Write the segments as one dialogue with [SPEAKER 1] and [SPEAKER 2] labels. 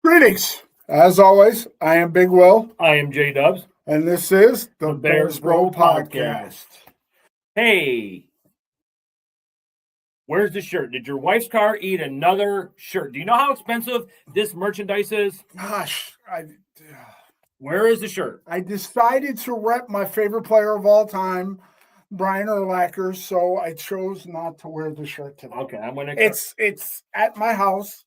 [SPEAKER 1] Greetings. As always, I am Big Will,
[SPEAKER 2] I am JDubbs,
[SPEAKER 1] and this is the
[SPEAKER 2] Bears Bro Podcast. Hey, where's the shirt? Did your wife's car eat another shirt? Do you know how expensive this merchandise is?
[SPEAKER 1] Gosh,
[SPEAKER 2] Where is the shirt?
[SPEAKER 1] I decided to rep my favorite player of all time, Brian Urlacher, so I chose not to wear the shirt today.
[SPEAKER 2] Okay, I'm gonna.
[SPEAKER 1] It's at my house.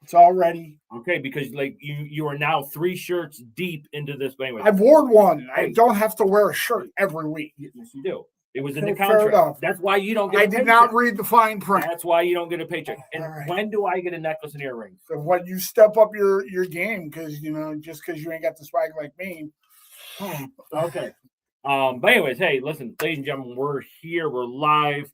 [SPEAKER 1] It's all ready.
[SPEAKER 2] Okay, because like you are now 3 shirts deep into this. But anyway,
[SPEAKER 1] I've worn one. I don't have to wear a shirt every week.
[SPEAKER 2] Yes, you do. It was in the
[SPEAKER 1] Fair
[SPEAKER 2] contract.
[SPEAKER 1] enough.
[SPEAKER 2] That's why you don't get.
[SPEAKER 1] I did not read the fine print.
[SPEAKER 2] That's why you don't get a paycheck. And
[SPEAKER 1] right.
[SPEAKER 2] When do I get a necklace and earrings?
[SPEAKER 1] So when you step up your game, because just because you ain't got the swag like me.
[SPEAKER 2] Okay. But anyways, hey, listen, ladies and gentlemen, we're here. We're live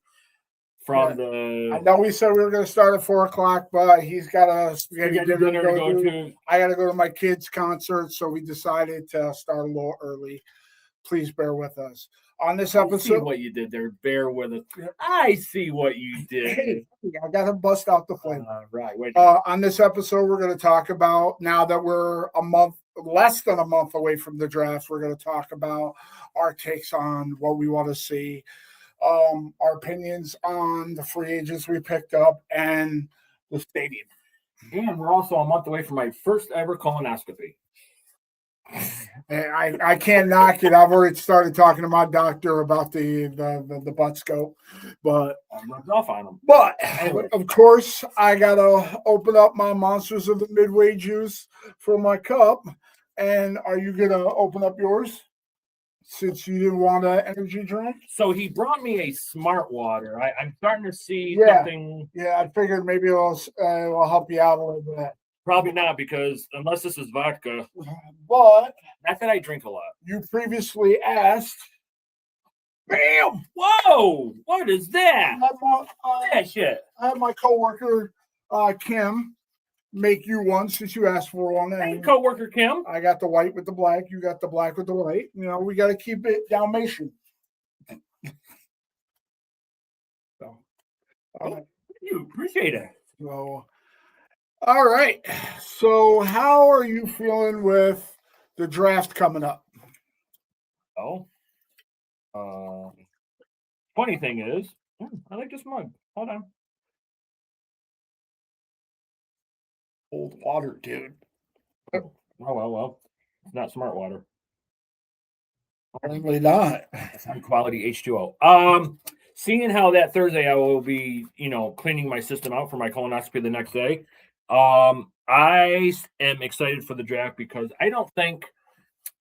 [SPEAKER 2] from the.
[SPEAKER 1] I know we said we were going to start at 4:00, but he's got a
[SPEAKER 2] dinner to go to.
[SPEAKER 1] I got to go to my kids' concert, so we decided to start a little early. Please bear with us on this episode.
[SPEAKER 2] I see what you did there. Bear with us. I see what you did.
[SPEAKER 1] Hey, I got to bust out the flame.
[SPEAKER 2] Right. Wait.
[SPEAKER 1] On this episode, we're going to talk about, now that we're less than a month away from the draft, we're going to talk about our takes on what we want to see, our opinions on the free agents we picked up and the stadium.
[SPEAKER 2] And we're also a month away from my first ever colonoscopy.
[SPEAKER 1] I can't knock it. I've already started talking to my doctor about the butt scope, but
[SPEAKER 2] I'm rubbed off on him.
[SPEAKER 1] But anyway, of course, I gotta open up my Monsters of the Midway juice for my cup. And are you gonna open up yours? Since you didn't want an energy drink?
[SPEAKER 2] So he brought me a smart water. I'm starting to see something.
[SPEAKER 1] Yeah, I figured maybe it'll help you out a little bit.
[SPEAKER 2] Probably not, because unless this is vodka.
[SPEAKER 1] But
[SPEAKER 2] not that I drink a lot.
[SPEAKER 1] You previously asked. Bam!
[SPEAKER 2] Whoa! What is that? That shit.
[SPEAKER 1] I had my coworker Kim make you one since you asked for one.
[SPEAKER 2] Hey, coworker Kim.
[SPEAKER 1] I got the white with the black. You got the black with the white. We got to keep it Dalmatian. So,
[SPEAKER 2] you appreciate it.
[SPEAKER 1] So, all right. So, how are you feeling with the draft coming up?
[SPEAKER 2] Funny thing is, I like this mug. Hold on.
[SPEAKER 1] Cold water, dude.
[SPEAKER 2] Oh, well. It's not smart water.
[SPEAKER 1] Probably not.
[SPEAKER 2] It's high quality H2O. Seeing how that Thursday I will be, cleaning my system out for my colonoscopy the next day. I am excited for the draft because I don't think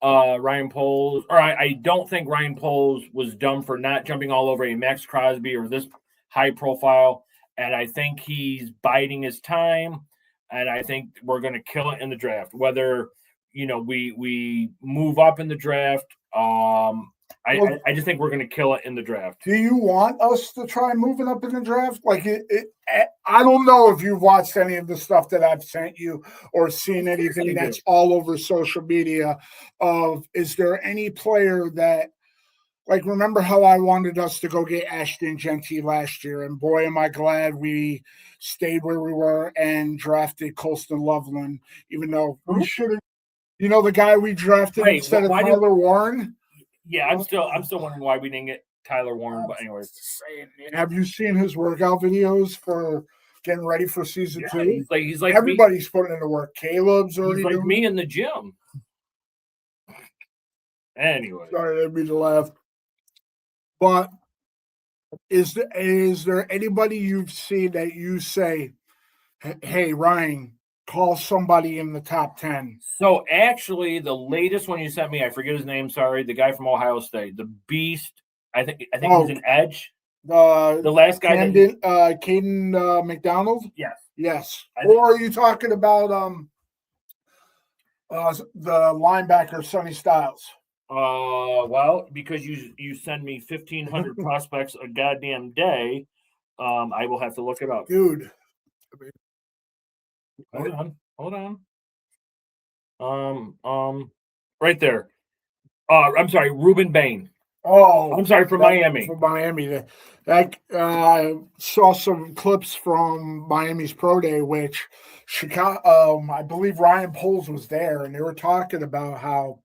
[SPEAKER 2] Ryan Poles, or I don't think Ryan Poles was dumb for not jumping all over a Max Crosby or this high profile. And I think he's biding his time. And I think we're going to kill it in the draft. Whether, we move up in the draft, I just think we're going to kill it in the draft.
[SPEAKER 1] Do you want us to try moving up in the draft? I don't know if you've watched any of the stuff that I've sent you or seen anything that's all over social media. Is there any player that, remember how I wanted us to go get Ashton Genty last year? And boy, am I glad we stayed where we were and drafted Colston Loveland, even though we should have. The guy we drafted instead of Tyler Warren?
[SPEAKER 2] Yeah, I'm still wondering why we didn't get Tyler Warren. But anyways,
[SPEAKER 1] have you seen his workout videos for getting ready for season 2?
[SPEAKER 2] He's like
[SPEAKER 1] everybody's putting in the work. Caleb's already
[SPEAKER 2] like me in the gym. Anyway,
[SPEAKER 1] sorry, I didn't mean to laugh. But is there anybody you've seen that you say, "Hey, Ryan, call somebody in the top 10"?
[SPEAKER 2] So actually, the latest one you sent me, I forget his name. Sorry, the guy from Ohio State, the Beast. I think he's an edge.
[SPEAKER 1] The
[SPEAKER 2] last guy,
[SPEAKER 1] Caden McDonald. Yes. Or are you talking about the linebacker Sonny Styles?
[SPEAKER 2] Well, because you send me 1,500 prospects a goddamn day, I will have to look it up,
[SPEAKER 1] dude.
[SPEAKER 2] Hold on. Right there. I'm sorry, Ruben Bain.
[SPEAKER 1] Oh,
[SPEAKER 2] I'm sorry, for Miami.
[SPEAKER 1] For Miami. I saw some clips from Miami's pro day, which Chicago, I believe Ryan Poles was there, and they were talking about how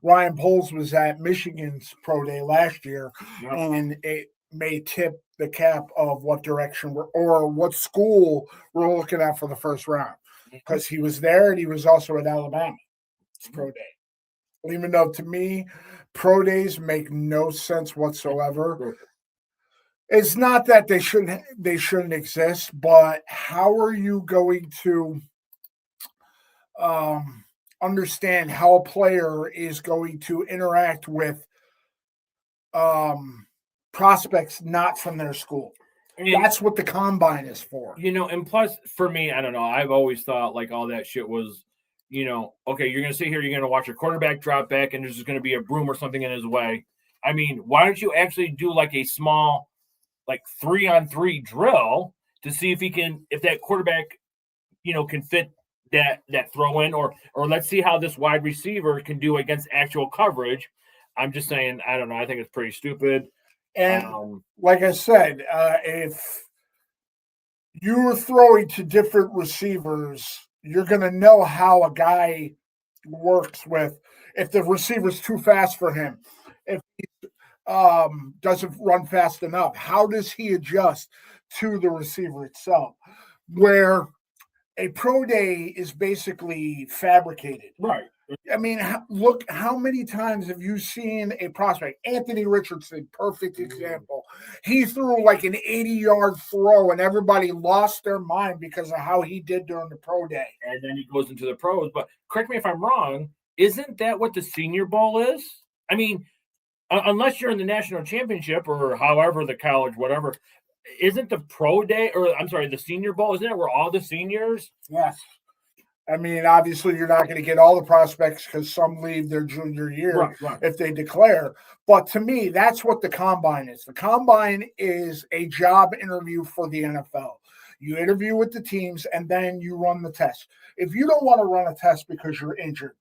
[SPEAKER 1] Ryan Poles was at Michigan's pro day last year,
[SPEAKER 2] Yep.
[SPEAKER 1] and it may tip the cap of what direction or what school we're looking at for the first round, because he was there and he was also at Alabama's pro day. Even though to me, pro days make no sense whatsoever. It's not that they shouldn't exist, but how are you going to understand how a player is going to interact with prospects not from their school? And that's what the combine is for.
[SPEAKER 2] And plus for me, I don't know, I've always thought like all that shit was, okay, you're going to sit here, you're going to watch a quarterback drop back and there's just going to be a broom or something in his way. I mean, why don't you actually do like a small, like 3-on-3 drill to see if that quarterback, can fit that throw in, or let's see how this wide receiver can do against actual coverage. I'm just saying, I don't know. I think it's pretty stupid.
[SPEAKER 1] And like I said, if you're throwing to different receivers, you're going to know how a guy works with, if the receiver's too fast for him, if he doesn't run fast enough, how does he adjust to the receiver itself? Where a pro day is basically fabricated.
[SPEAKER 2] Right.
[SPEAKER 1] I mean, look, how many times have you seen a prospect? Anthony Richardson, perfect example. He threw like an 80-yard throw, and everybody lost their mind because of how he did during the pro day.
[SPEAKER 2] And then he goes into the pros. But correct me if I'm wrong, isn't that what the Senior Bowl is? I mean, unless you're in the national championship or however the college, whatever, isn't the pro day, or I'm sorry, the Senior Bowl, isn't it where all the seniors?
[SPEAKER 1] Yes. I mean, obviously, you're not going to get all the prospects because some leave their junior year if they declare. But to me, that's what the combine is. The combine is a job interview for the NFL. You interview with the teams, and then you run the test. If you don't want to run a test because you're injured,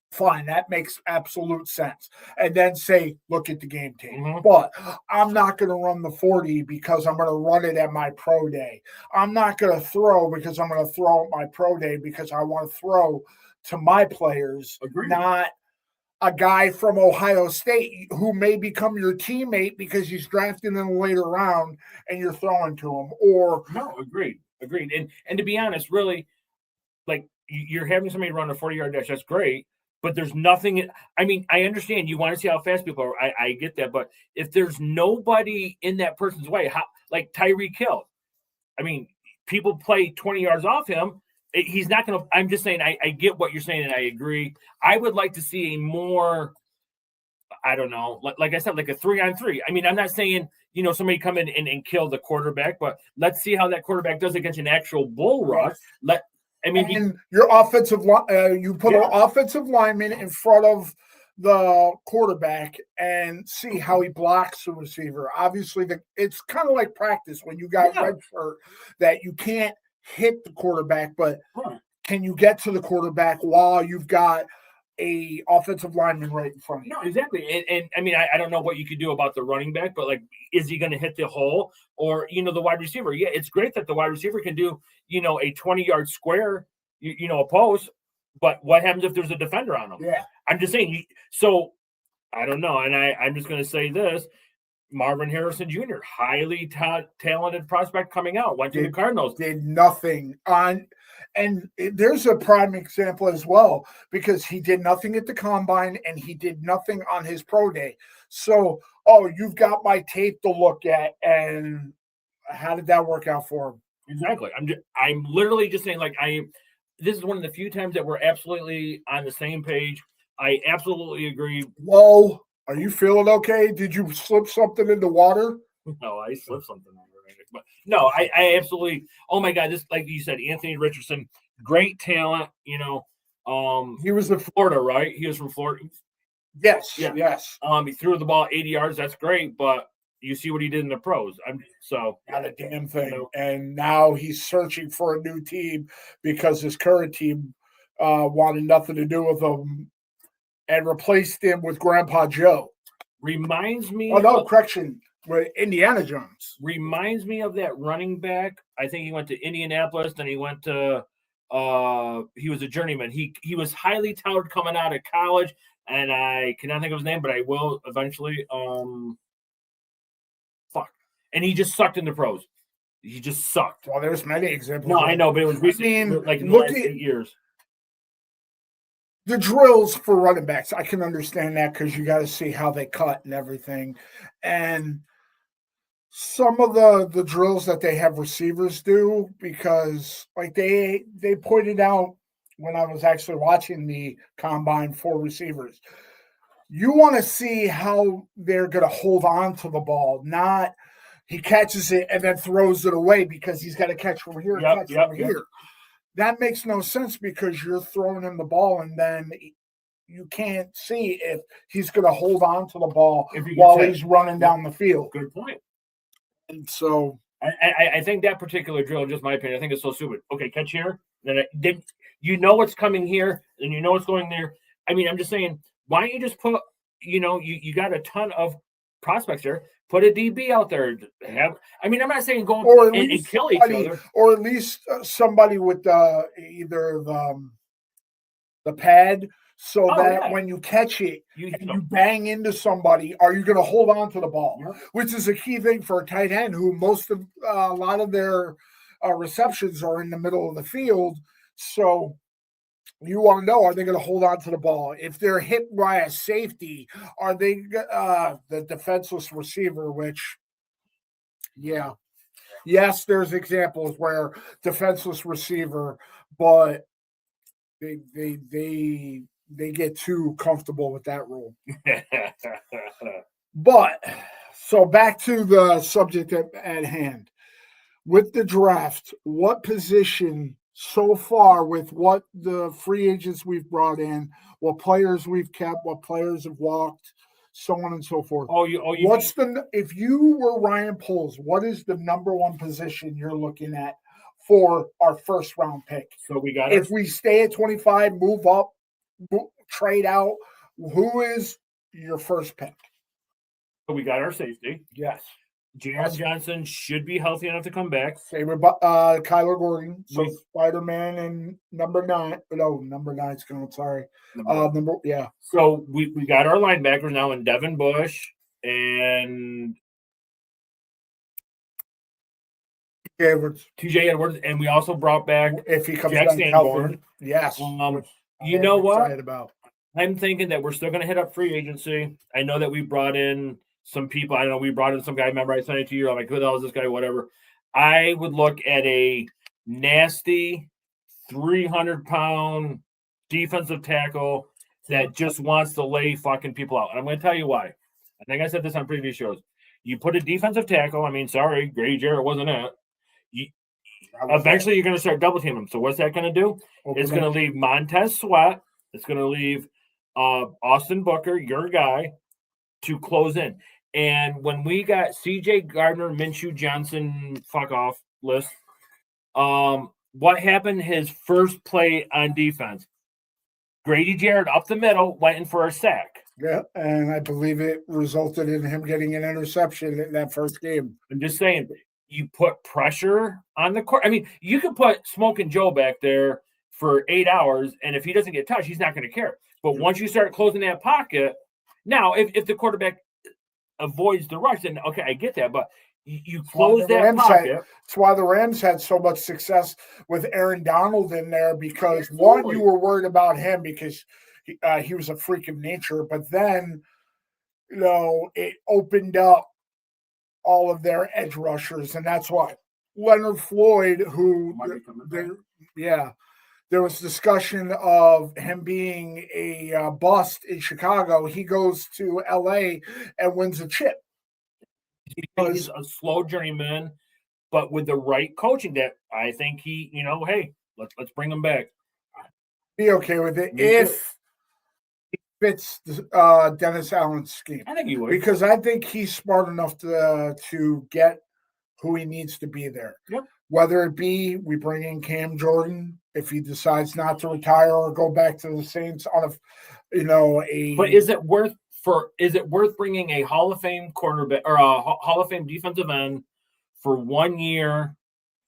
[SPEAKER 1] fine, that makes absolute sense. And then say, look at the game tape. But I'm not going to run the 40 because I'm going to run it at my pro day. I'm not going to throw because I'm going to throw at my pro day because I want to throw to my players, not a guy from Ohio State who may become your teammate because he's drafted in a later round and you're throwing to him. Or
[SPEAKER 2] no, agreed. And to be honest, really, like, you're having somebody run a 40-yard dash, that's great. But there's nothing. I mean, I understand you want to see how fast people are. I get that. But if there's nobody in that person's way, how, like Tyreek Hill, I mean, people play 20 yards off him. He's not going to. I'm just saying, I get what you're saying, and I agree. I would like to see a more, I don't know, like I said, like a 3-on-3. I mean, I'm not saying, somebody come in and kill the quarterback, but let's see how that quarterback does against an actual bull rush.
[SPEAKER 1] And your offensive line, you put an offensive lineman in front of the quarterback and see how he blocks the receiver. Obviously, it's kind of like practice when you got red shirt that you can't hit the quarterback, but can you get to the quarterback while you've got a offensive lineman right in front of you?
[SPEAKER 2] No, exactly. And I mean, I don't know what you could do about the running back, but like, is he going to hit the hole or, the wide receiver? Yeah, it's great that the wide receiver can do, a 20-yard square, a post, but what happens if there's a defender on him?
[SPEAKER 1] Yeah.
[SPEAKER 2] I'm just saying. So I don't know. And I'm just going to say this. Marvin Harrison Jr., highly talented prospect coming out, went to the Cardinals.
[SPEAKER 1] Did nothing on. And there's a prime example as well, because he did nothing at the combine and he did nothing on his pro day. So, you've got my tape to look at, and how did that work out for him?
[SPEAKER 2] Exactly. I'm literally just saying, like, this is one of the few times that we're absolutely on the same page. I absolutely agree.
[SPEAKER 1] Whoa, are you feeling okay? Did you slip something in the water?
[SPEAKER 2] No, I slipped something. But no, I absolutely. Oh my God, this, like you said, Anthony Richardson, great talent. He
[SPEAKER 1] was in
[SPEAKER 2] Florida, right? He was from Florida.
[SPEAKER 1] Yes. Yeah. Yes.
[SPEAKER 2] He threw the ball 80 yards. That's great, but you see what he did in the pros.
[SPEAKER 1] Not a damn thing. And now he's searching for a new team because his current team wanted nothing to do with him and replaced him with Grandpa Joe.
[SPEAKER 2] Reminds me.
[SPEAKER 1] Oh no, correction. With Indiana Jones.
[SPEAKER 2] Reminds me of that running back. I think he went to Indianapolis, then he went to he was a journeyman. He was highly touted coming out of college, and I cannot think of his name, but I will eventually. Fuck. And he just sucked in the pros. He just sucked.
[SPEAKER 1] Well, there's many examples.
[SPEAKER 2] No, I know, but it was recent, like in the last 8 years.
[SPEAKER 1] The drills for running backs, I can understand that because you got to see how they cut and everything. And some of the drills that they have receivers do, because like they pointed out when I was actually watching the combine for receivers, you want to see how they're going to hold on to the ball, not he catches it and then throws it away because he's got to catch from here, here. That makes no sense because you're throwing him the ball and then you can't see if he's going to hold on to the ball while he's running down the field.
[SPEAKER 2] Good point.
[SPEAKER 1] And so
[SPEAKER 2] I think that particular drill, just my opinion, I think it's so stupid. Okay, catch here. Then you know what's coming here, and you know what's going there. I mean, I'm just saying, why don't you just put, you got a ton of prospects there. Put a DB out there. I'm not saying go and kill each other.
[SPEAKER 1] Or at least somebody with either the pad so that when you catch it and you bang into somebody, are you going to hold on to the ball? Yeah. Which is a key thing for a tight end who a lot of their receptions are in the middle of the field. So you want to know, are they going to hold on to the ball? If they're hit by a safety, are they the defenseless receiver, which, yeah. Yes, there's examples where defenseless receiver, but they get too comfortable with that rule. But, so back to the subject at hand. With the draft, what position so far with what the free agents we've brought in, what players we've kept, what players have walked, so on and so forth. If you were Ryan Poles, what is the number one position you're looking at for our first round pick?
[SPEAKER 2] So we got
[SPEAKER 1] if we stay at 25, move up, trade out, who is your first pick?
[SPEAKER 2] So we got our safety.
[SPEAKER 1] Yes.
[SPEAKER 2] J.R. Johnson should be healthy enough to come back.
[SPEAKER 1] Same with Kyler Gordon. So Spider-Man and number 9. No, number 9's going. Sorry.
[SPEAKER 2] So we got our linebackers now in Devin Bush and TJ Edwards, and we also brought back
[SPEAKER 1] if he comes
[SPEAKER 2] Jack Sanborn.
[SPEAKER 1] Yes.
[SPEAKER 2] You know what? I'm thinking that we're still going to hit up free agency. I know that we brought in some people. I don't know. We brought in some guy. Remember, I sent it to you. I'm like, who the hell is this guy? Whatever. I would look at a nasty 300-pound defensive tackle that just wants to lay fucking people out. And I'm going to tell you why. I think I said this on previous shows. You put a defensive tackle. Sorry, Grady Jarrett wasn't it. Eventually, you're going to start double teaming him. So what's that going to do? It's going to leave Montez Sweat. It's going to leave Austin Booker, your guy, to close in. And when we got CJ Gardner, Minshew, Johnson, fuck off list, what happened his first play on defense? Grady Jarrett up the middle went in for a sack.
[SPEAKER 1] Yeah, and I believe it resulted in him getting an interception in that first game.
[SPEAKER 2] I'm just saying, you put pressure on the court. You could put Smoking Joe back there for 8 hours, and if he doesn't get touched, he's not going to care. But once you start closing that pocket, now if the quarterback avoids the rush, then okay, I get that. But you close that pocket.
[SPEAKER 1] That's why the Rams had so much success with Aaron Donald in there because one, you were worried about him because he was a freak of nature, but then it opened up all of their edge rushers, and that's why Leonard Floyd, who there was discussion of him being a bust in Chicago. He goes to LA and wins a chip.
[SPEAKER 2] He's a slow journeyman, but with the right coaching, that I think he, hey, let's bring him back.
[SPEAKER 1] Be okay with it if he fits Dennis Allen's scheme.
[SPEAKER 2] I think he would,
[SPEAKER 1] because I think he's smart enough to get who he needs to be there.
[SPEAKER 2] Yep.
[SPEAKER 1] Whether it be we bring in Cam Jordan if he decides not to retire or go back to the Saints on
[SPEAKER 2] But is it worth is it worth bringing a Hall of Fame quarterback or a Hall of Fame defensive end for 1 year?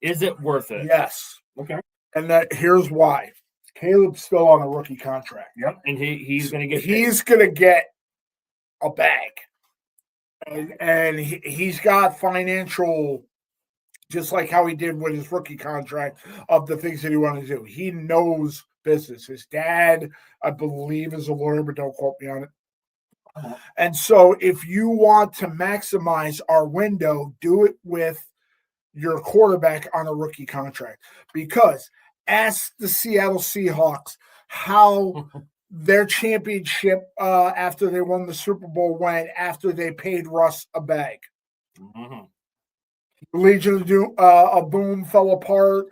[SPEAKER 2] Is it worth it?
[SPEAKER 1] Yes.
[SPEAKER 2] Okay.
[SPEAKER 1] And here's why. Caleb's still on a rookie contract.
[SPEAKER 2] Yep. And he's going to get
[SPEAKER 1] a bag. And he's got financial, just like how he did with his rookie contract, of the things that he wanted to do. He knows business. His dad, I believe, is a lawyer, but don't quote me on it. And so if you want to maximize our window, do it with your quarterback on a rookie contract. Because ask the Seattle Seahawks how their championship after they won the Super Bowl went after they paid Russ a bag.
[SPEAKER 2] Mm-hmm.
[SPEAKER 1] Legion of Boom fell apart.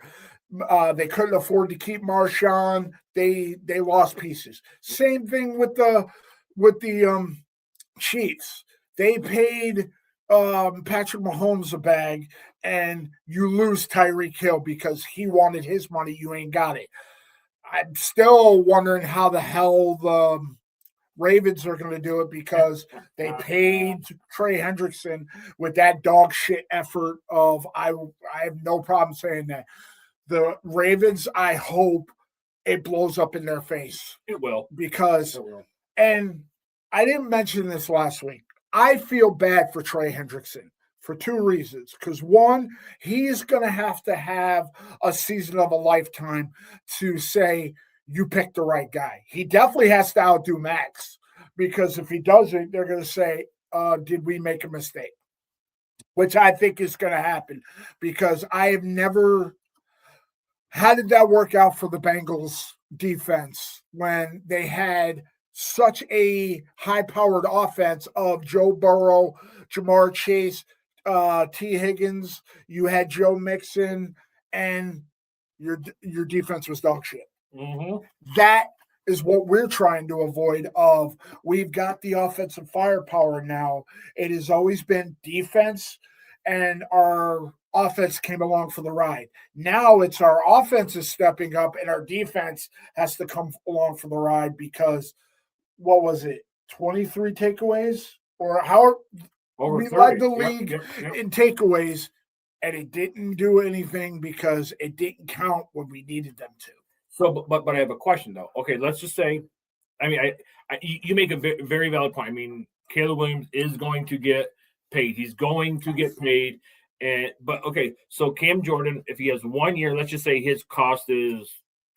[SPEAKER 1] They couldn't afford to keep Marshawn. They lost pieces. Same thing with the Chiefs. They paid Patrick Mahomes a bag, and you lose Tyreek Hill because he wanted his money. You ain't got it. I'm still wondering how the hell the Ravens are going to do it, because they paid Trey Hendrickson with that dog shit effort of I have no problem saying that. The Ravens, I hope it blows up in their face.
[SPEAKER 2] It will.
[SPEAKER 1] Because, and I didn't mention this last week, I feel bad for Trey Hendrickson for two reasons. Because one, he's going to have a season of a lifetime to say, you picked the right guy. He definitely has to outdo Max, because if he doesn't, they're going to say, did we make a mistake? Which I think is going to happen, because I have never. How did that work out for the Bengals defense when they had such a high-powered offense of Joe Burrow, Jamar Chase, T. Higgins? You had Joe Mixon, and your defense was dog shit.
[SPEAKER 2] Mm-hmm.
[SPEAKER 1] That is what we're trying to avoid. We've got the offensive firepower now. It has always been defense, and our offense came along for the ride. Now it's our offense is stepping up, and our defense has to come along for the ride, because what was it, 23 takeaways? Or how we led the league in takeaways, and it didn't do anything because it didn't count when we needed them to.
[SPEAKER 2] So, but I have a question though. Okay, let's just say, I mean, you make a very valid point. I mean, Caleb Williams is going to get paid. He's going to get paid. But okay, so Cam Jordan, if he has 1 year, let's just say his cost is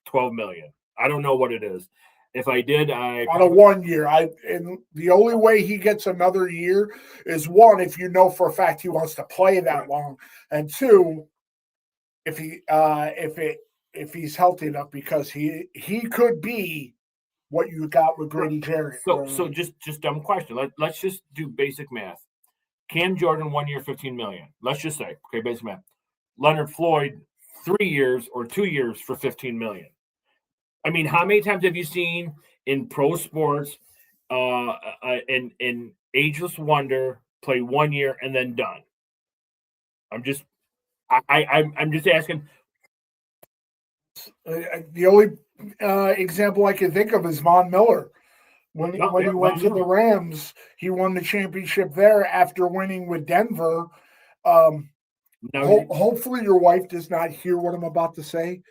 [SPEAKER 2] $12 million. I don't know what it is. If I did, on
[SPEAKER 1] a 1 year, and the only way he gets another year is, one, if you know for a fact he wants to play that long, and two, if he's healthy enough, because he could be what you got with Grady Jarrett.
[SPEAKER 2] So just dumb question. Let's just do basic math. Cam Jordan 1 year, $15 million. Let's just say, okay, basic math. Leonard Floyd 3 years or 2 years for $15 million. I mean, how many times have you seen in pro sports, in Ageless Wonder play 1 year and then done? I'm just asking.
[SPEAKER 1] The only example I can think of is Von Miller. When he went to the Rams, he won the championship there after winning with Denver. Hopefully your wife does not hear what I'm about to say.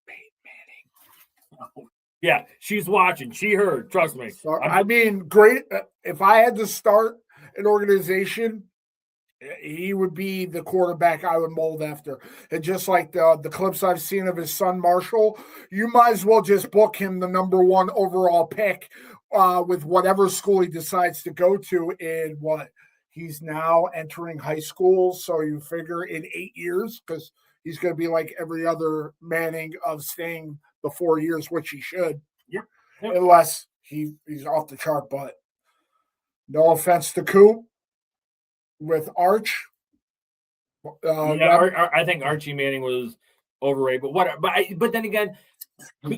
[SPEAKER 1] Peyton
[SPEAKER 2] Manning. Yeah, she's watching. She heard. Trust me.
[SPEAKER 1] I mean, great. If I had to start an organization, he would be the quarterback I would mold after. And just like the clips I've seen of his son, Marshall, you might as well just book him the number 1 overall pick with whatever school he decides to go to. In what? He's now entering high school. So you figure in 8 years, because he's going to be like every other Manning of staying the 4 years, which he should.
[SPEAKER 2] Yep.
[SPEAKER 1] Unless he's off the chart. But no offense to Coop. With Arch,
[SPEAKER 2] I think Archie Manning was overrated, but whatever. But then again,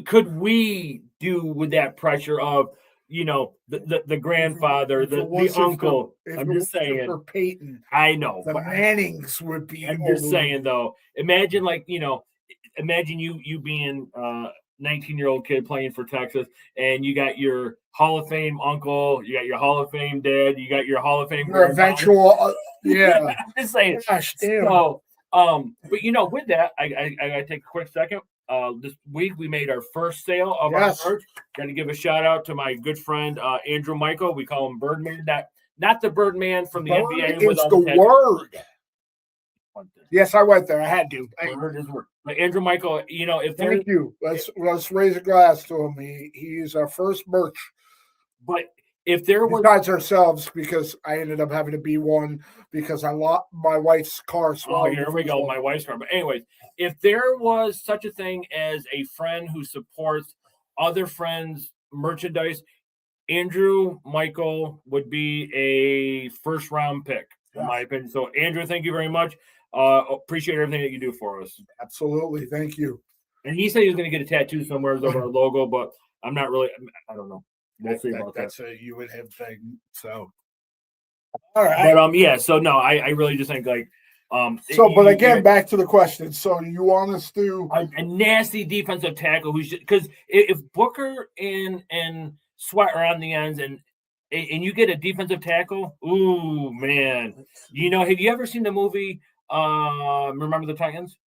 [SPEAKER 2] could we do with that pressure of the grandfather, the uncle? I'm just saying.
[SPEAKER 1] For Peyton,
[SPEAKER 2] I know
[SPEAKER 1] the Mannings would be.
[SPEAKER 2] I'm just saying though. Imagine imagine you being 19-year-old kid playing for Texas, and you got your Hall of Fame uncle, you got your Hall of Fame dad, you got your Hall of Fame
[SPEAKER 1] Your eventual,
[SPEAKER 2] yeah. I'm just saying.
[SPEAKER 1] Gosh, damn.
[SPEAKER 2] So, but with that, I gotta take a quick second. This week we made our first sale of our merch. Got to give a shout out to my good friend Andrew Michael. We call him Birdman. Not the Birdman from the NBA.
[SPEAKER 1] It's the word. Yes, I went there. I had to.
[SPEAKER 2] Word is word. But Andrew Michael, if
[SPEAKER 1] thank you. Let's raise a glass to him. He's our first merch.
[SPEAKER 2] But if there was
[SPEAKER 1] besides ourselves, because I ended up having to be one because I lost my wife's car.
[SPEAKER 2] Oh, here we go, my wife's car. But anyways, if there was such a thing as a friend who supports other friends' merchandise, Andrew Michael would be a first round pick, in my opinion. So, Andrew, thank you very much. Appreciate everything that you do for us.
[SPEAKER 1] Absolutely, thank you.
[SPEAKER 2] And he said he was going to get a tattoo somewhere over our logo, but I'm not really. I don't know. We'll see about that.
[SPEAKER 1] That's a you and him thing. So, all right.
[SPEAKER 2] But yeah. So no, I really just think like.
[SPEAKER 1] But again, back to the question. So you want us to
[SPEAKER 2] a nasty defensive tackle who's because if Booker and Sweat are on the ends and you get a defensive tackle, ooh man, have you ever seen the movie? Remember the Titans?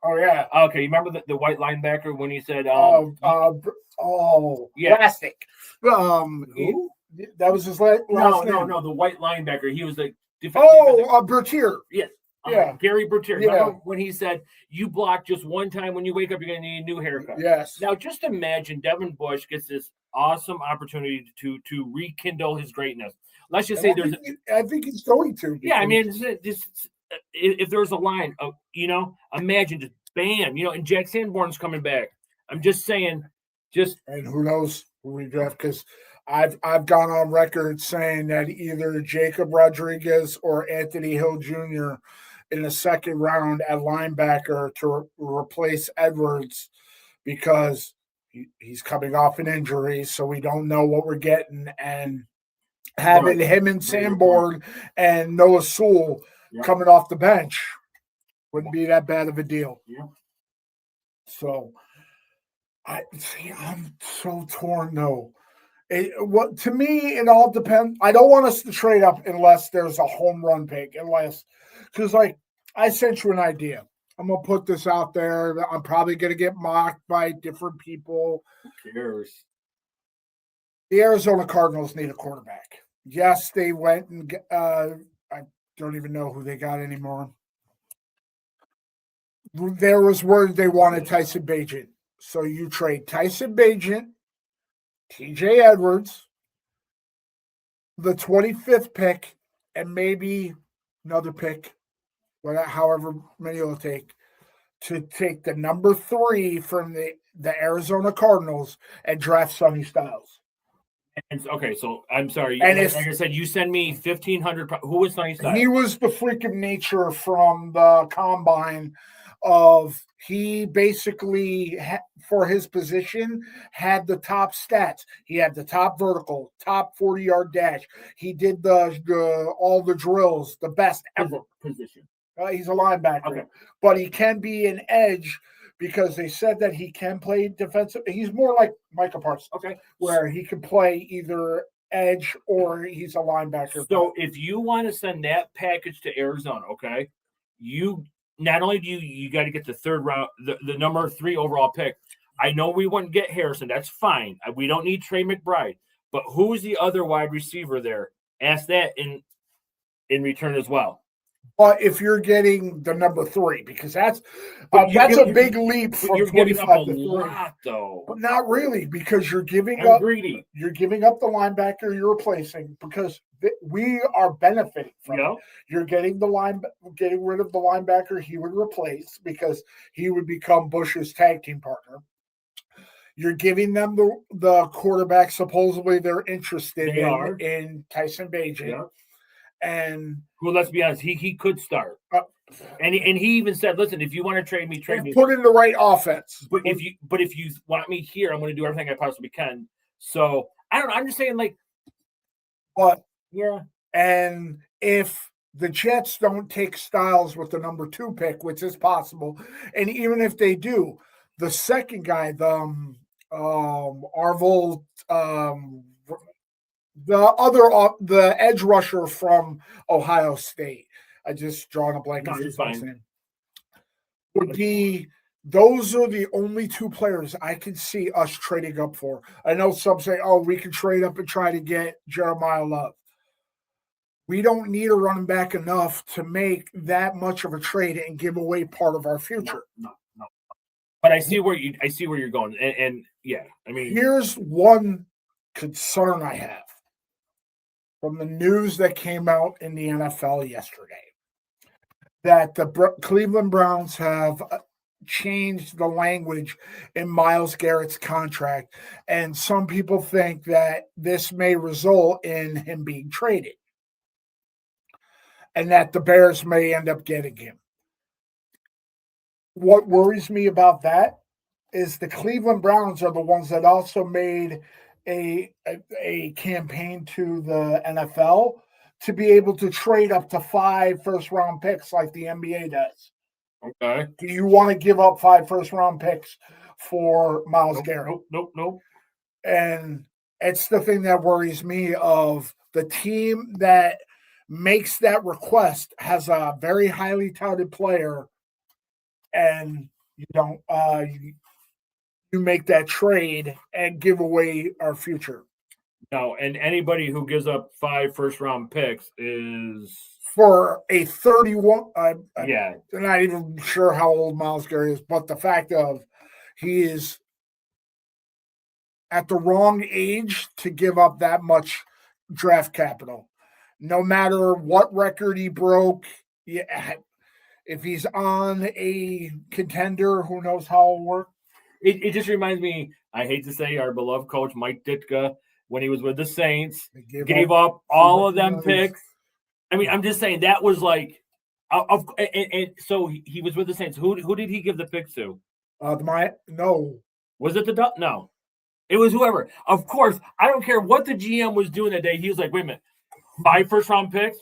[SPEAKER 1] Oh yeah.
[SPEAKER 2] Okay, you remember the white linebacker when he said,
[SPEAKER 1] plastic. That was his last name.
[SPEAKER 2] No, the white linebacker. He was the
[SPEAKER 1] Bertier.
[SPEAKER 2] Yes.
[SPEAKER 1] Yeah.
[SPEAKER 2] Gary Bertier.
[SPEAKER 1] Yeah.
[SPEAKER 2] Remember when he said, you block just one time, when you wake up, you're going to need a new haircut.
[SPEAKER 1] Yes.
[SPEAKER 2] Now, just imagine Devin Bush gets this awesome opportunity to rekindle his greatness. Let's just say
[SPEAKER 1] I think he's going to.
[SPEAKER 2] Yeah, I mean, if there's a line of, imagine just bam, and Jack Sanborn's coming back. I'm just saying,
[SPEAKER 1] and who knows who we draft, because I've gone on record saying that either Jacob Rodriguez or Anthony Hill Jr. in the second round at linebacker to replace Edwards, because he's coming off an injury, so we don't know what we're getting, and having him and Sanborn and Noah Sewell coming off the bench wouldn't be that bad of a deal.
[SPEAKER 2] Yeah.
[SPEAKER 1] So I'm so torn though. To me, it all depends. I don't want us to trade up unless there's a home run pick, because I sent you an idea. I'm gonna put this out there. I'm probably gonna get mocked by different people.
[SPEAKER 2] Who cares?
[SPEAKER 1] The Arizona Cardinals need a quarterback. Yes, they went and I don't even know who they got anymore. There was word they wanted Tyson Bagent. So you trade Tyson Bagent, TJ Edwards, the 25th pick, and maybe another pick, however many it'll take, to take the number 3 from the Arizona Cardinals and draft Sonny Styles.
[SPEAKER 2] Okay, so I'm sorry.
[SPEAKER 1] And
[SPEAKER 2] like I said, you send me 1,500. Who was Sonny Styles?
[SPEAKER 1] He was the freak of nature from the combine. He basically, for his position, had the top stats. He had the top vertical, top 40-yard dash. He did all the drills, the best ever.
[SPEAKER 2] Position.
[SPEAKER 1] He's a linebacker,
[SPEAKER 2] okay,
[SPEAKER 1] but he can be an edge, because they said that he can play defensive. He's more like Micah Parsons, where he can play either edge or he's a linebacker.
[SPEAKER 2] So if you want to send that package to Arizona, you not only do you got to get the third round, the number 3 overall pick. I know we wouldn't get Harrison. That's fine. We don't need Trey McBride. But who's the other wide receiver there? Ask that in return as well.
[SPEAKER 1] But if you're getting the number 3, because that's a big leap from 25 to 3.
[SPEAKER 2] Lot, though.
[SPEAKER 1] But not really, because you're giving
[SPEAKER 2] up greedy.
[SPEAKER 1] You're giving up the linebacker you're replacing, because we are benefiting from it. You're getting getting rid of the linebacker he would replace, because he would become Bush's tag team partner. You're giving them the quarterback supposedly they're interested in Tyson Bagent.
[SPEAKER 2] Yeah.
[SPEAKER 1] And
[SPEAKER 2] well, let's be honest, he could start, and he even said, "Listen, if you want to trade me, trade me.
[SPEAKER 1] Put in the right offense.
[SPEAKER 2] But if you want me here, I'm going to do everything I possibly can." So I don't know. I'm just saying,
[SPEAKER 1] but
[SPEAKER 2] yeah.
[SPEAKER 1] And if the Jets don't take Styles with the number 2 pick, which is possible, and even if they do, the second guy, Arvel, the edge rusher from Ohio State. I just drawn a blank
[SPEAKER 2] No,
[SPEAKER 1] on
[SPEAKER 2] you're
[SPEAKER 1] his last
[SPEAKER 2] fine.
[SPEAKER 1] name. Would be those are the only two players I can see us trading up for. I know some say, "Oh, we can trade up and try to get Jeremiah Love." We don't need a running back enough to make that much of a trade and give away part of our future.
[SPEAKER 2] No. But I see where you're going, and yeah, I mean,
[SPEAKER 1] here's one concern I have from the news that came out in the NFL yesterday that the Cleveland Browns have changed the language in Myles Garrett's contract, and some people think that this may result in him being traded, and that the Bears may end up getting him. What worries me about that is the Cleveland Browns are the ones that also made a campaign to the NFL to be able to trade up to 5 first-round picks like the NBA does.
[SPEAKER 2] Okay.
[SPEAKER 1] Do you want to give up 5 first-round picks for Myles Garrett?
[SPEAKER 2] Nope.
[SPEAKER 1] And it's the thing that worries me of the team that makes that request has a very highly touted player, and you don't you make that trade and give away our future.
[SPEAKER 2] No, and anybody who gives up 5 first-round picks is
[SPEAKER 1] for a 31.
[SPEAKER 2] Yeah,
[SPEAKER 1] I'm not even sure how old Myles Garrett is, but the fact of he is at the wrong age to give up that much draft capital. No matter what record he broke, yeah, if he's on a contender, who knows how it'll work.
[SPEAKER 2] It just reminds me, I hate to say, our beloved coach, Mike Ditka, when he was with the Saints, gave up all of them picks. I mean, I'm just saying that was like, and so he was with the Saints. Who did he give the picks to?
[SPEAKER 1] No.
[SPEAKER 2] Was it the No. It was whoever. Of course, I don't care what the GM was doing that day. He was like, wait a minute, 5 first-round picks?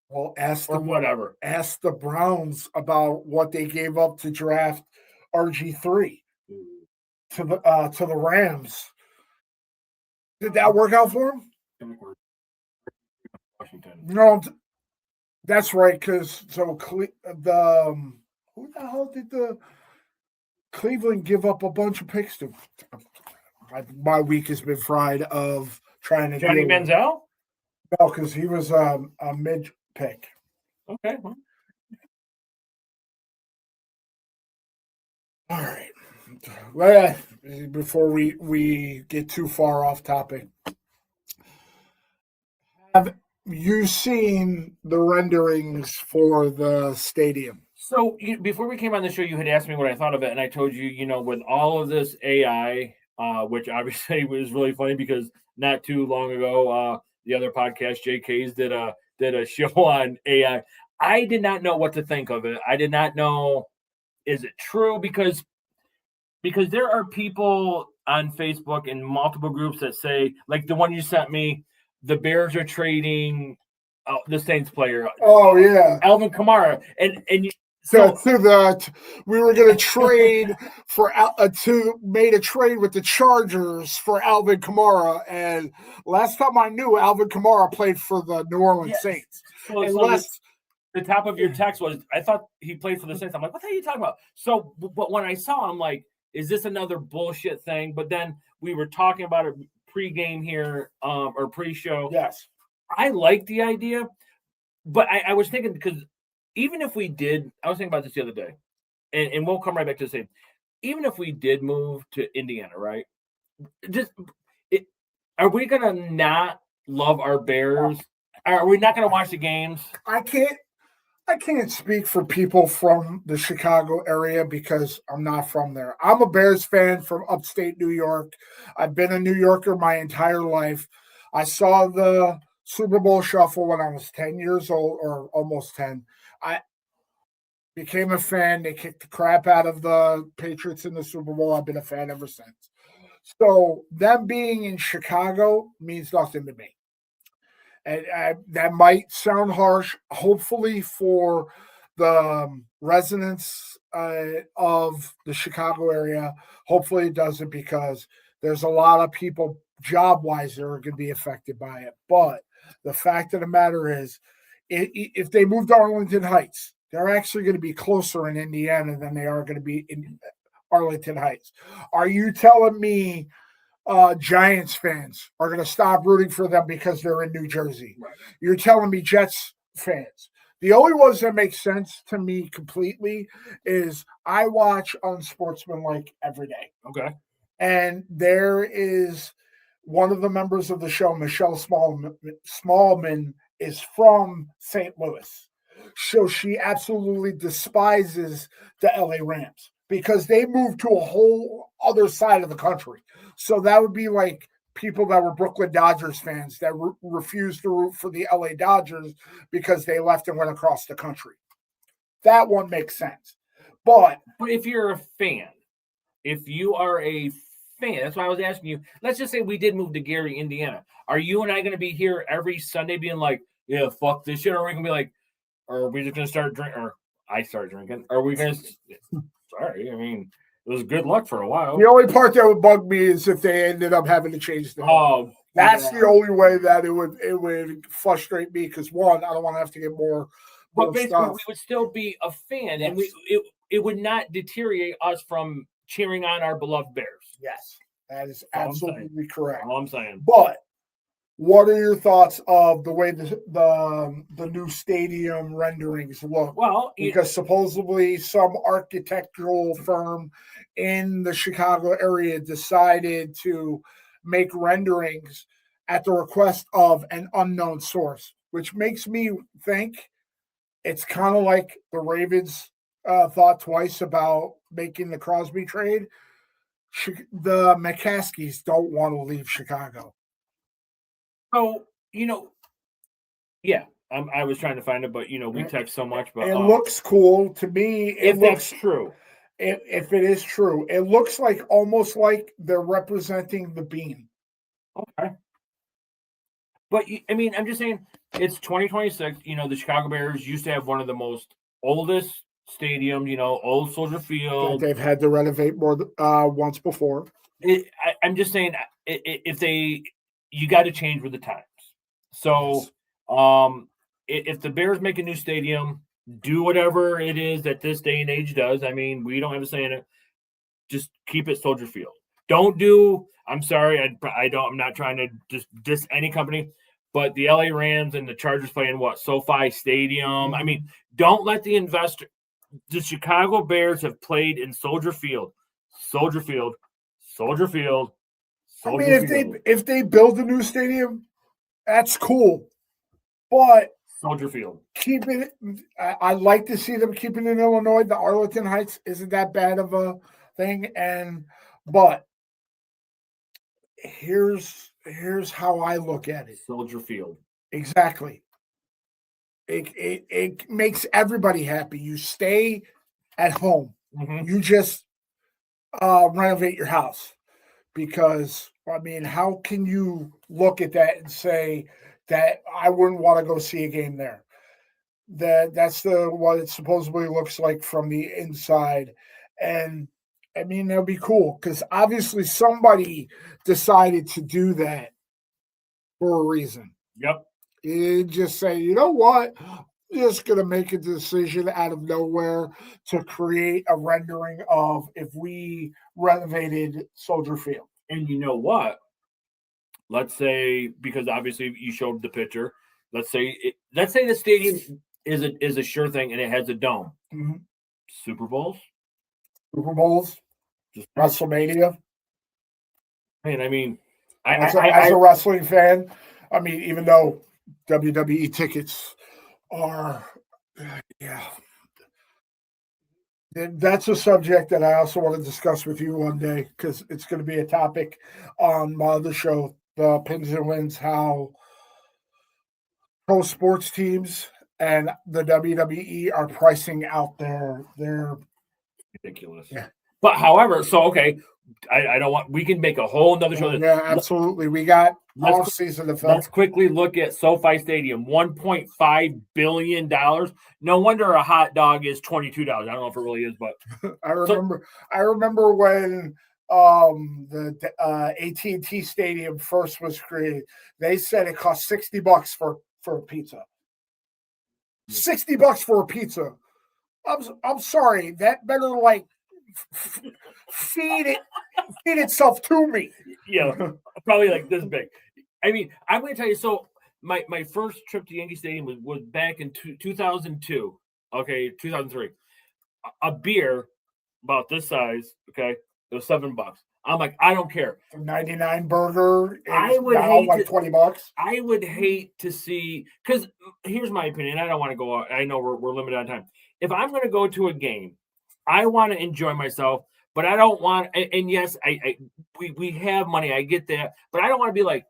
[SPEAKER 1] Well,
[SPEAKER 2] whatever.
[SPEAKER 1] Ask the Browns about what they gave up to draft RG3 to the Rams. Did that work out for him?
[SPEAKER 2] Washington.
[SPEAKER 1] No, that's right. Because who the hell did the Cleveland give up a bunch of picks to? My week has been fried of trying to
[SPEAKER 2] Johnny Manziel.
[SPEAKER 1] No, because he was a mid pick.
[SPEAKER 2] Okay.
[SPEAKER 1] All right. Well, before we get too far off topic, have you seen the renderings for the stadium?
[SPEAKER 2] So before we came on the show, you had asked me what I thought of it, and I told you, with all of this AI, which obviously was really funny because not too long ago, the other podcast, JK's, did a show on AI. I did not know what to think of it. I did not know, is it true? Because there are people on Facebook and multiple groups that say, like the one you sent me, the Bears are trading the Saints player.
[SPEAKER 1] Oh yeah,
[SPEAKER 2] Alvin Kamara, and
[SPEAKER 1] we were going to trade for made a trade with the Chargers for Alvin Kamara, and last time I knew, Alvin Kamara played for the New Orleans Saints.
[SPEAKER 2] So the top of your text was, I thought he played for the Saints. I'm like, what are you talking about? So, but when I saw, I'm like, is this another bullshit thing? But then we were talking about it pre-game here, or pre-show.
[SPEAKER 1] Yes,
[SPEAKER 2] I like the idea, but I was thinking, because even if we did, I was thinking about this the other day, and we'll come right back to the same. Even if we did move to Indiana, right? Are we gonna not love our Bears? Are we not gonna watch the games?
[SPEAKER 1] I can't speak for people from the Chicago area because I'm not from there. I'm a Bears fan from upstate New York. I've been a New Yorker my entire life. I saw the Super Bowl shuffle when I was 10 years old, or almost 10. I became a fan. They kicked the crap out of the Patriots in the Super Bowl. I've been a fan ever since. So them being in Chicago means nothing to me. And that might sound harsh. Hopefully for the residents of the Chicago area, hopefully it doesn't, because There's a lot of people job-wise that are going to be affected by it. But the fact of the matter is, if they move to Arlington Heights, they're actually going to be closer in Indiana than they are going to be in Arlington Heights. Are you telling me Giants fans are going to stop rooting for them because they're in New Jersey?
[SPEAKER 2] Right.
[SPEAKER 1] You're telling me Jets fans. The only ones that make sense to me completely is I watch Unsportsmanlike every day.
[SPEAKER 2] Okay.
[SPEAKER 1] And there is one of the members of the show, Michelle Smallman, is from St. Louis. So she absolutely despises the LA Rams because they moved to a whole other side of the country. So that would be like people that were Brooklyn Dodgers fans that refused to root for the LA Dodgers because they left and went across the country. That one makes sense. But
[SPEAKER 2] if you're a fan, if you are a fan, that's why I was asking you. Let's just say we did move to Gary, Indiana. Are you and I going to be here every Sunday being like, yeah, fuck this shit? Or are we going to be like, or are we just going to start drinking? Or I start drinking? Are we going to? Sorry, I mean, it was good luck for a while.
[SPEAKER 1] The only part that would bug me is if they ended up having to change the name.
[SPEAKER 2] Oh,
[SPEAKER 1] that's the only way that it would frustrate me because one, I don't want to have to get more.
[SPEAKER 2] But basically, we would still be a fan, and it would not deteriorate us from cheering on our beloved Bears.
[SPEAKER 1] Yes, that is absolutely correct.
[SPEAKER 2] All I'm saying.
[SPEAKER 1] But what are your thoughts of the way the new stadium renderings look?
[SPEAKER 2] Well,
[SPEAKER 1] because supposedly some architectural firm in the Chicago area decided to make renderings at the request of an unknown source, which makes me think it's kind of like the Ravens thought twice about making the Crosby trade. The McCaskies don't want to leave Chicago.
[SPEAKER 2] So, yeah, I was trying to find it, but, we text so much. But
[SPEAKER 1] it looks cool to me.
[SPEAKER 2] That's true.
[SPEAKER 1] If it is true, it looks like almost like they're representing the beam.
[SPEAKER 2] Okay. But, I mean, I'm just saying it's 2026. The Chicago Bears used to have one of the most oldest stadiums, old Soldier Field.
[SPEAKER 1] They've had to renovate more once before.
[SPEAKER 2] I'm just saying you got to change with the times. So, if the Bears make a new stadium, do whatever it is that this day and age does. I mean, we don't have a say in it. Just keep it Soldier Field. Don't do. I'm sorry, I'm not trying to just diss any company, but the LA Rams and the Chargers play in SoFi Stadium. I mean, don't let the investor. The Chicago Bears have played in Soldier Field. Soldier Field.
[SPEAKER 1] I mean, if they build a new stadium, that's cool. But
[SPEAKER 2] Soldier Field.
[SPEAKER 1] Keep it. I'd like to see them keep it in Illinois. The Arlington Heights isn't that bad of a thing, but here's how I look at it.
[SPEAKER 2] Soldier Field.
[SPEAKER 1] Exactly. It makes everybody happy. You stay at home.
[SPEAKER 2] Mm-hmm.
[SPEAKER 1] You just renovate your house because, I mean, how can you look at that and say that I wouldn't want to go see a game there? That's what it supposedly looks like from the inside. And I mean, that'd be cool because obviously somebody decided to do that for a reason.
[SPEAKER 2] Yep.
[SPEAKER 1] You just say, you know what? I'm just going to make a decision out of nowhere to create a rendering of if we renovated Soldier Field.
[SPEAKER 2] And you know what? Let's say, because obviously you showed the picture, let's say the stadium is a sure thing and it has a dome.
[SPEAKER 1] Mm-hmm.
[SPEAKER 2] Super Bowls,
[SPEAKER 1] just WrestleMania.
[SPEAKER 2] Man, I mean,
[SPEAKER 1] as a wrestling fan, I mean, even though WWE tickets are, that's a subject that I also want to discuss with you one day because it's going to be a topic on my other show, the Pins and Wins, how pro sports teams and the WWE are pricing out their
[SPEAKER 2] ridiculous.
[SPEAKER 1] Yeah.
[SPEAKER 2] But however, so okay, I don't want. We can make a whole another show.
[SPEAKER 1] Yeah, absolutely. We got off season to film.
[SPEAKER 2] Let's quickly look at SoFi Stadium. $1.5 billion. No wonder a hot dog is $22. I don't know if it really is, but
[SPEAKER 1] I remember when the AT&T Stadium first was created, they said it cost $60 for a pizza. $60 for a pizza. I'm sorry, that better like feed itself to me.
[SPEAKER 2] Yeah, probably like this big. I mean, I'm going to tell you. So my first trip to Yankee Stadium was back in 2002. Okay, 2003. A beer about this size. Okay, it was $7. I'm like, I don't care.
[SPEAKER 1] 99 burger.
[SPEAKER 2] I would
[SPEAKER 1] now
[SPEAKER 2] hate
[SPEAKER 1] like $20.
[SPEAKER 2] I would hate to see, because here's my opinion. I don't want to go out. I know we're limited on time. If I'm going to go to a game, I want to enjoy myself, but I don't want. And yes, we have money. I get that, but I don't want to be like,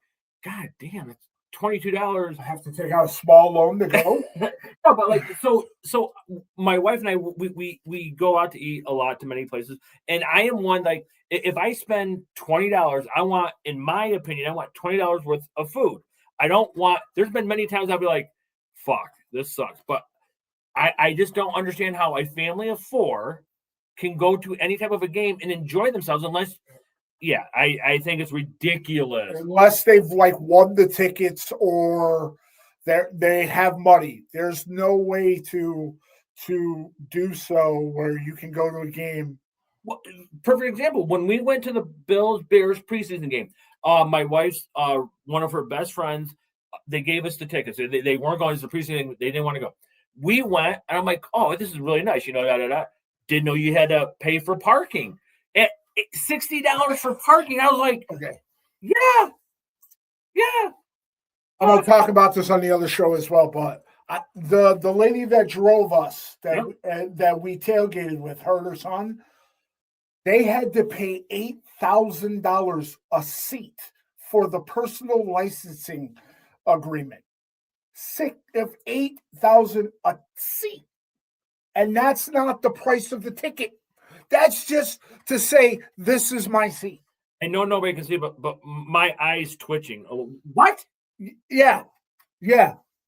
[SPEAKER 2] God damn, it's $22.
[SPEAKER 1] I have to take out a small loan to go.
[SPEAKER 2] No, but like so my wife and I we go out to eat a lot to many places, and I am one, like, if I spend $20, I want, in my opinion, I want $20 worth of food. I don't want. There's been many times I'll be like, fuck, this sucks, but I just don't understand how a family of 4 can go to any type of a game and enjoy themselves unless. Yeah, I think it's ridiculous.
[SPEAKER 1] Unless they've like won the tickets or they have money. There's no way to do so where you can go to a game.
[SPEAKER 2] Well, perfect example. When we went to the Bills-Bears preseason game, my wife's one of her best friends, they gave us the tickets. They weren't going to the preseason. They didn't want to go. We went, and I'm like, oh, this is really nice. Didn't know you had to pay for parking. $60 for parking. I was like,
[SPEAKER 1] okay,
[SPEAKER 2] yeah.
[SPEAKER 1] I'm going to talk about this on the other show as well, but the lady that drove us that we tailgated with, her and her son, they had to pay $8,000 a seat for the personal licensing agreement. $8,000 a seat, and that's not the price of the ticket. That's just to say, this is my seat.
[SPEAKER 2] I know nobody can see, but my eyes twitching. What?
[SPEAKER 1] Yeah.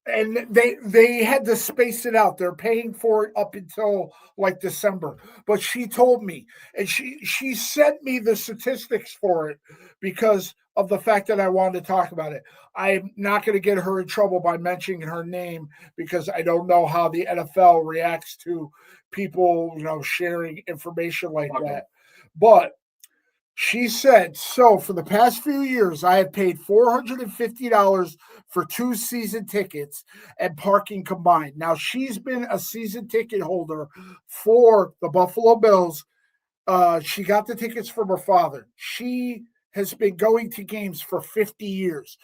[SPEAKER 1] And they had to space it out. They're paying for it up until like December. But she told me, and she sent me the statistics for it because of the fact that I wanted to talk about it. I'm not going to get her in trouble by mentioning her name because I don't know how the NFL reacts to people, sharing information like that. But she said, so for the past few years, I have paid $450 for 2 season tickets and parking combined. Now, she's been a season ticket holder for the Buffalo Bills. She got the tickets from her father. She has been going to games for 50 years.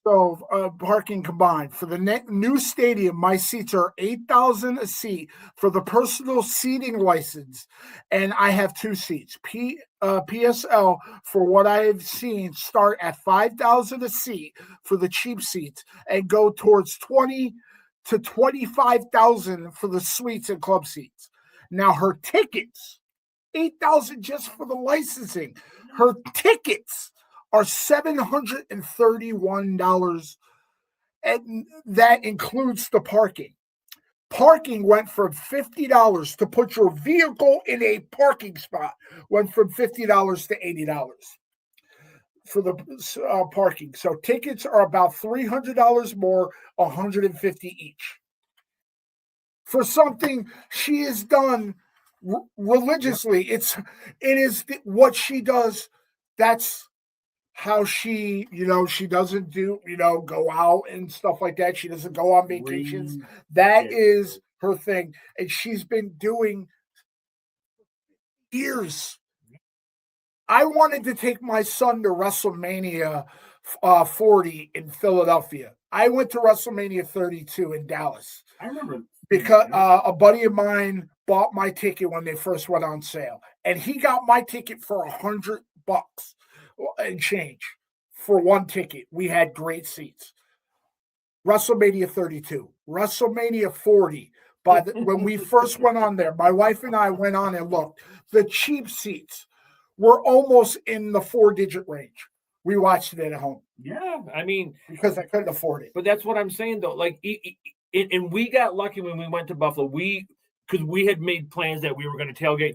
[SPEAKER 1] So parking combined. For the new stadium, my seats are $8,000 a seat for the personal seating license, and I have 2 seats. PSL, for what I have seen, start at $5,000 a seat for the cheap seats and go towards $20,000 to $25,000 for the suites and club seats. Now her tickets, $8,000 just for the licensing. Her tickets are $731, and that includes the parking. Parking went from $50 to put your vehicle in a parking spot, went from $50 to $80 for the parking. So tickets are about $300 more, $150 each. For something she has done religiously. It is what she does. That's how she, she doesn't do, go out and stuff like that. She doesn't go on vacations. That is her thing. And she's been doing years. I wanted to take my son to WrestleMania 40 in Philadelphia. I went to WrestleMania 32 in Dallas.
[SPEAKER 2] I remember.
[SPEAKER 1] Because a buddy of mine bought my ticket when they first went on sale. And he got my ticket for $100 and change for 1 ticket. We had great seats. WrestleMania 32, WrestleMania 40. But when we first went on there, my wife and I went on and looked. The cheap seats were almost in the 4-digit range. We watched it at home.
[SPEAKER 2] Yeah, I mean,
[SPEAKER 1] because I couldn't afford it.
[SPEAKER 2] But that's what I'm saying, though. Like, and we got lucky when we went to Buffalo. because we had made plans that we were going to tailgate,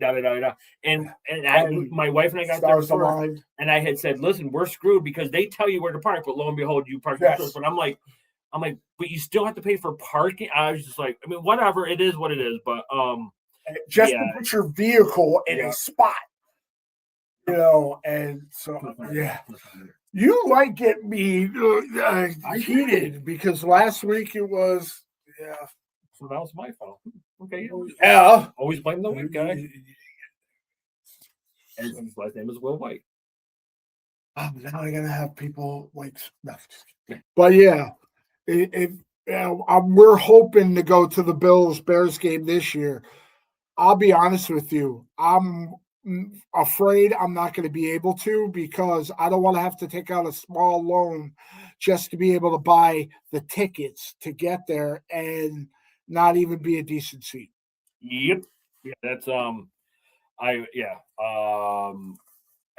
[SPEAKER 2] my wife and I got there first, and I had said, "Listen, we're screwed because they tell you where to park, but lo and behold, you park." Yes. But I'm like, but you still have to pay for parking. I was just like, I mean, whatever, it is what it is. But
[SPEAKER 1] just to put your vehicle in a spot, and so you might get me heated because last week it was
[SPEAKER 2] So that was my fault. Okay.
[SPEAKER 1] Yeah.
[SPEAKER 2] Always blame the white guy. And his last name is Will White.
[SPEAKER 1] Now I'm gonna have people like, no, but we're hoping to go to the Bills-Bears game this year. I'll be honest with you. I'm afraid I'm not going to be able to because I don't want to have to take out a small loan just to be able to buy the tickets to get there and not even be a decent seat.
[SPEAKER 2] Yep. Yeah, that's I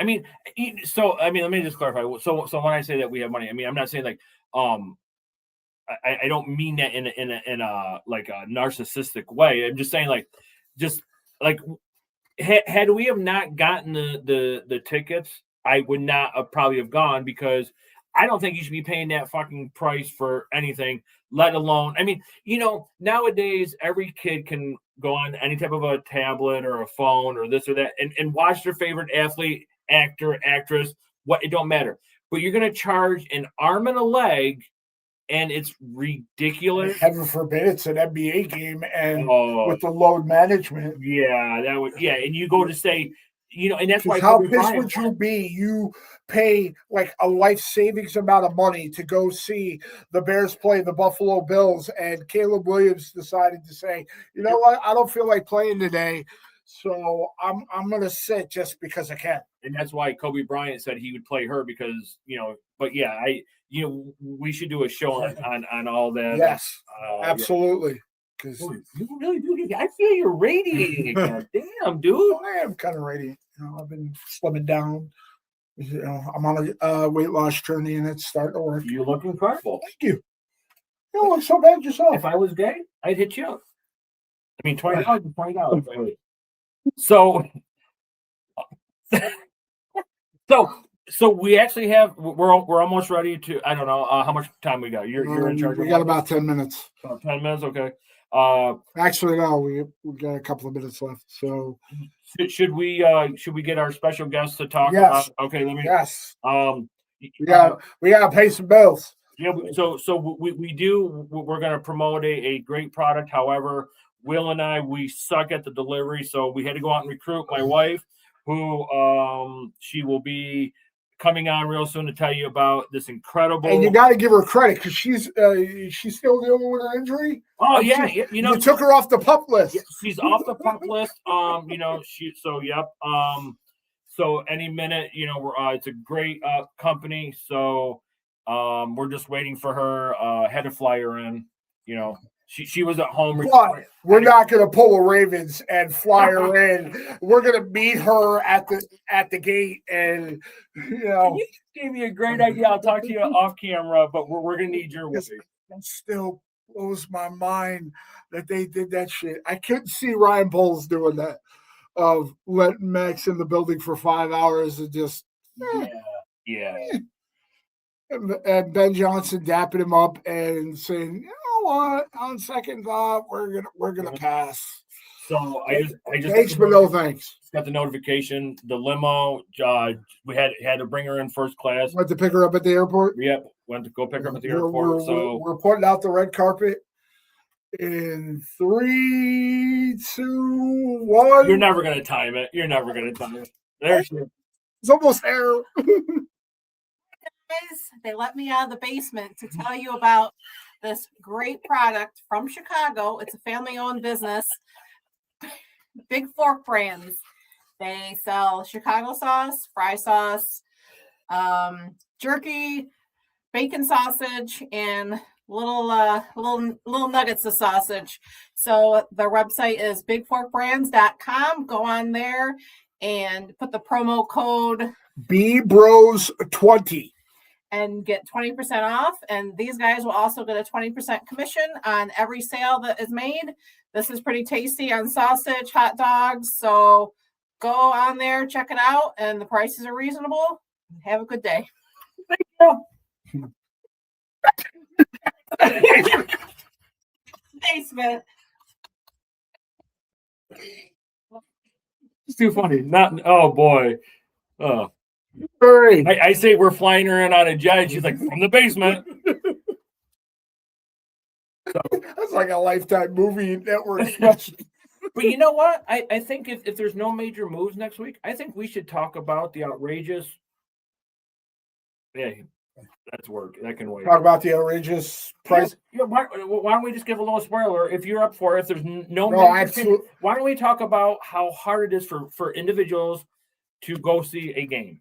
[SPEAKER 2] mean, let me just clarify. So when I say that we have money, I mean, I'm not saying like I don't mean that in a like a narcissistic way. I'm just saying had we have not gotten the tickets, I would not have probably have gone because I don't think you should be paying that fucking price for anything, let alone, I mean, nowadays every kid can go on any type of a tablet or a phone or this or that and watch their favorite athlete, actor, actress, it don't matter. But you're going to charge an arm and a leg, and it's ridiculous.
[SPEAKER 1] Heaven forbid it's an NBA game and with the load management.
[SPEAKER 2] Yeah, that would. Yeah, and you go to say, and that's why.
[SPEAKER 1] How pissed would you be? You pay like a life savings amount of money to go see the Bears play the Buffalo Bills, and Caleb Williams decided to say, you know what, I don't feel like playing today, so I'm gonna sit just because I can.
[SPEAKER 2] And that's why Kobe Bryant said he would play her because But yeah, we should do a show on all that.
[SPEAKER 1] Yes, absolutely. Because
[SPEAKER 2] you really do. I feel you're radiating again. Damn, dude.
[SPEAKER 1] I am kind of radiating. I've been slimming down. I'm on a weight loss journey, and it's starting to work.
[SPEAKER 2] You look incredible.
[SPEAKER 1] Thank you. You don't look so bad yourself.
[SPEAKER 2] If I was gay, I'd hit you up. I mean, $20. So. So we actually have we're almost ready to. I don't know how much time we got. You're in charge.
[SPEAKER 1] We got about 10 minutes.
[SPEAKER 2] About 10 minutes, okay.
[SPEAKER 1] Actually, no, we got a couple of minutes left. So
[SPEAKER 2] should we get our special guest to talk?
[SPEAKER 1] Yes.
[SPEAKER 2] About? Okay, let me.
[SPEAKER 1] Yes. We gotta pay some bills.
[SPEAKER 2] Yeah. So we do. We're gonna promote a great product. However, Will and I, we suck at the delivery, so we had to go out and recruit my wife, who she will be coming on real soon to tell you about this incredible.
[SPEAKER 1] And you got to give her credit because she's still dealing with her injury.
[SPEAKER 2] Oh yeah,
[SPEAKER 1] you took her off the pup list.
[SPEAKER 2] She's off the pup list. So any minute, it's a great company. So we're just waiting for her. Had to fly her in. She was at home.
[SPEAKER 1] But we're not going to pull a Ravens and fly her in. We're going to meet her at the gate, and
[SPEAKER 2] You gave me a great idea. I'll talk to you off camera, but we're going to need your way.
[SPEAKER 1] It still blows my mind that they did that shit. I couldn't see Ryan Poles doing that, of letting Max in the building for 5 hours and just
[SPEAKER 2] yeah.
[SPEAKER 1] And Ben Johnson dapping him up and saying, what? On second thought, we're gonna pass.
[SPEAKER 2] So I just
[SPEAKER 1] thanks, but no thanks.
[SPEAKER 2] Got the notification. The limo. We had to bring her in first class.
[SPEAKER 1] Went to pick her up at the airport.
[SPEAKER 2] Yep, went to go pick her up at the airport.
[SPEAKER 1] We're putting out the red carpet in 3, 2, 1.
[SPEAKER 2] You're never gonna time it. There she is.
[SPEAKER 1] It's almost there.
[SPEAKER 3] They let me out of the basement to tell you about this great product from Chicago. It's a family-owned business. Big Fork Brands. They sell Chicago sauce, fry sauce, jerky, bacon sausage, and little nuggets of sausage. So their website is bigforkbrands.com. Go on there and put the promo code
[SPEAKER 1] BBROZ20.
[SPEAKER 3] and get 20% off. And these guys will also get a 20% commission on every sale that is made. This is pretty tasty on sausage, hot dogs. So go on there, check it out, and the prices are reasonable. Have a good day. Basement.
[SPEAKER 2] It's too funny. Not. Oh boy. Oh.
[SPEAKER 1] Hurry.
[SPEAKER 2] I say we're flying her in on a jet. She's like, from the basement.
[SPEAKER 1] That's like a Lifetime movie network special.
[SPEAKER 2] But you know what? I think if there's no major moves next week, I think we should talk about the outrageous. Yeah, that's work. That can wait.
[SPEAKER 1] Talk about the outrageous price.
[SPEAKER 2] Yeah, why don't we just give a little spoiler? If you're up for it, if there's no
[SPEAKER 1] absolutely.
[SPEAKER 2] why don't we talk about how hard it is for individuals to go see a game?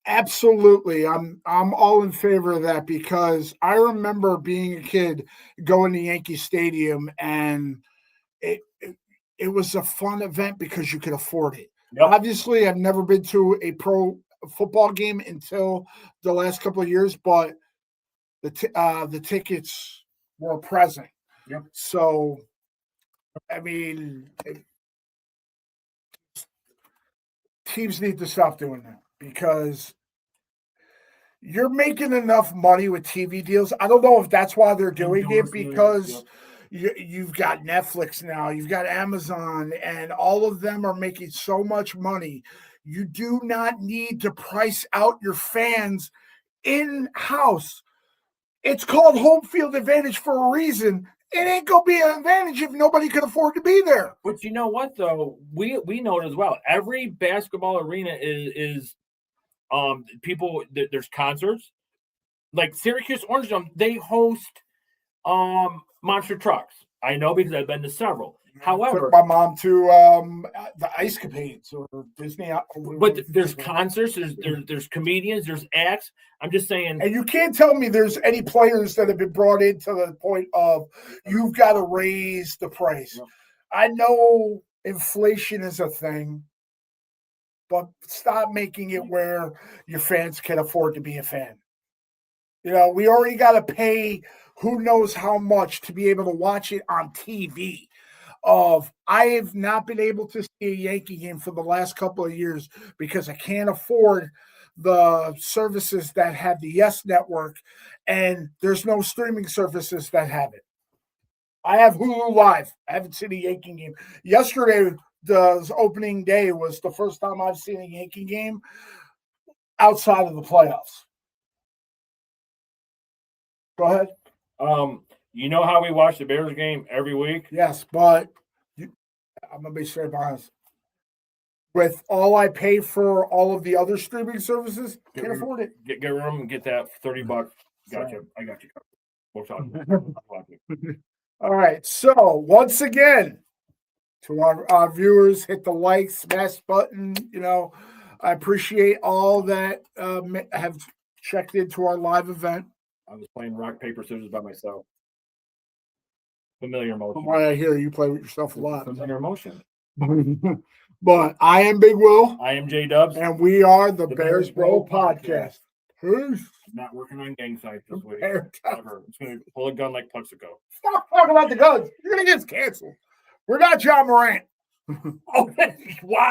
[SPEAKER 1] Absolutely. I'm all in favor of that because I remember being a kid going to Yankee Stadium and it was a fun event because you could afford it.
[SPEAKER 2] Yep.
[SPEAKER 1] Obviously, I've never been to a pro football game until the last couple of years, but the tickets were present.
[SPEAKER 2] Yep.
[SPEAKER 1] So, I mean, teams need to stop doing that because you're making enough money with TV deals. I don't know if that's why they're doing it because you've got Netflix now, you've got Amazon, and all of them are making so much money. You do not need to price out your fans in-house. It's called home field advantage for a reason. It ain't gonna be an advantage if nobody can afford to be there.
[SPEAKER 2] But you know what, though, we know it as well. Every basketball arena is people. There's concerts, like Syracuse Orange Dome. They host monster trucks. I know because I've been to several. However,
[SPEAKER 1] took my mom to the Ice Capades or Disney.
[SPEAKER 2] But there's concerts, there's comedians, there's acts. I'm just saying.
[SPEAKER 1] And you can't tell me there's any players that have been brought in to the point of you've got to raise the price. Yeah. I know inflation is a thing, but stop making it where your fans can afford to be a fan. You know, we already got to pay who knows how much to be able to watch it on TV. I have not been able to see a Yankee game for the last couple of years because I can't afford the services that have the Yes Network, and there's no streaming services that have it. I have Hulu Live. I haven't seen a Yankee game. Yesterday, the opening day was the first time I've seen a Yankee game outside of the playoffs. Go ahead.
[SPEAKER 2] You know how we watch the Bears game every week?
[SPEAKER 1] Yes, but I'm going to be straight honest. With all I pay for all of the other streaming services, can't afford it.
[SPEAKER 2] Get room and get that $30. Gotcha. I got you. We'll talk.
[SPEAKER 1] All right. So once again, to our viewers, hit the like, smash button. You know, I appreciate all that have checked into our live event.
[SPEAKER 2] I was playing rock, paper, scissors by myself. Familiar emotion.
[SPEAKER 1] From what I hear, you play with yourself a lot.
[SPEAKER 2] Familiar emotion.
[SPEAKER 1] But I am Big Will.
[SPEAKER 2] I am JDubbs.
[SPEAKER 1] And we are the Bears Bro Podcast. Peace.
[SPEAKER 2] Not working on gang sites this week. Ever. It's going to pull a gun like Plexico.
[SPEAKER 1] Stop talking about the guns. You're going to get canceled. We're not John Morant.
[SPEAKER 2] Oh, wow.